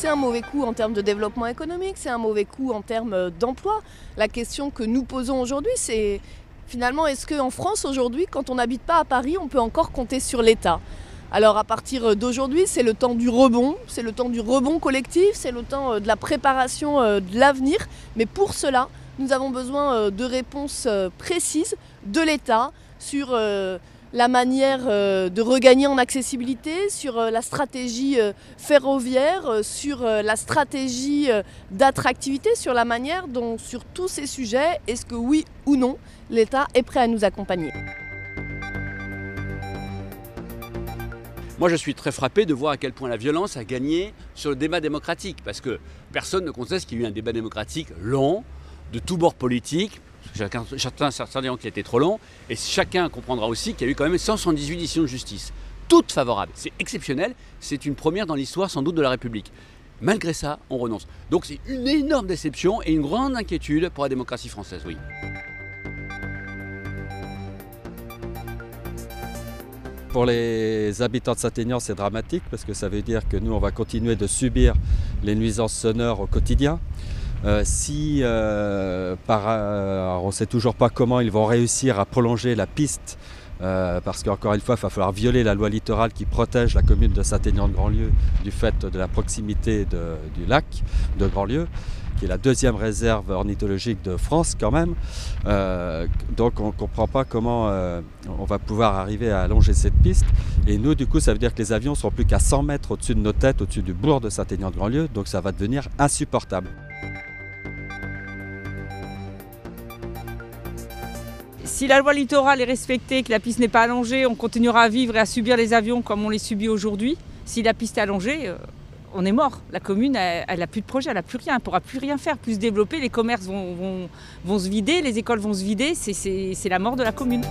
C'est un mauvais coup en termes de développement économique, c'est un mauvais coup en termes d'emploi. La question que nous posons aujourd'hui, c'est finalement, est-ce qu'en France aujourd'hui, quand on n'habite pas à Paris, on peut encore compter sur l'État ? Alors à partir d'aujourd'hui, c'est le temps du rebond, c'est le temps du rebond collectif, c'est le temps de la préparation de l'avenir. Mais pour cela, nous avons besoin de réponses précises de l'État sur la manière de regagner en accessibilité, sur la stratégie ferroviaire, sur la stratégie d'attractivité, sur la manière dont, sur tous ces sujets, est-ce que oui ou non, l'État est prêt à nous accompagner. Moi, je suis très frappé de voir à quel point la violence a gagné sur le débat démocratique, parce que personne ne conteste qu'il y a eu un débat démocratique long, de tous bords politiques. Certains diront qu'il était trop long, et chacun comprendra aussi qu'il y a eu quand même 178 décisions de justice, toutes favorables. C'est exceptionnel, c'est une première dans l'histoire sans doute de la République. Malgré ça, on renonce. Donc c'est une énorme déception et une grande inquiétude pour la démocratie française, oui. Pour les habitants de Saint-Aignan, c'est dramatique parce que ça veut dire que nous, on va continuer de subir les nuisances sonores au quotidien. On ne sait toujours pas comment ils vont réussir à prolonger la piste parce qu'encore une fois, il va falloir violer la loi littorale qui protège la commune de Saint-Aignan-de-Grandlieu du fait de la proximité du lac de Grandlieu, qui est la deuxième réserve ornithologique de France quand même. Donc on ne comprend pas comment on va pouvoir arriver à allonger cette piste. Et nous, du coup, ça veut dire que les avions ne seront plus qu'à 100 mètres au-dessus de nos têtes, au-dessus du bourg de Saint-Aignan-de-Grandlieu. Donc ça va devenir insupportable. Si la loi littorale est respectée, que la piste n'est pas allongée, on continuera à vivre et à subir les avions comme on les subit aujourd'hui. Si la piste est allongée, on est mort. La commune, elle n'a plus de projet, elle n'a plus rien, elle ne pourra plus rien faire, plus se développer, les commerces vont se vider, les écoles vont se vider, c'est la mort de la commune.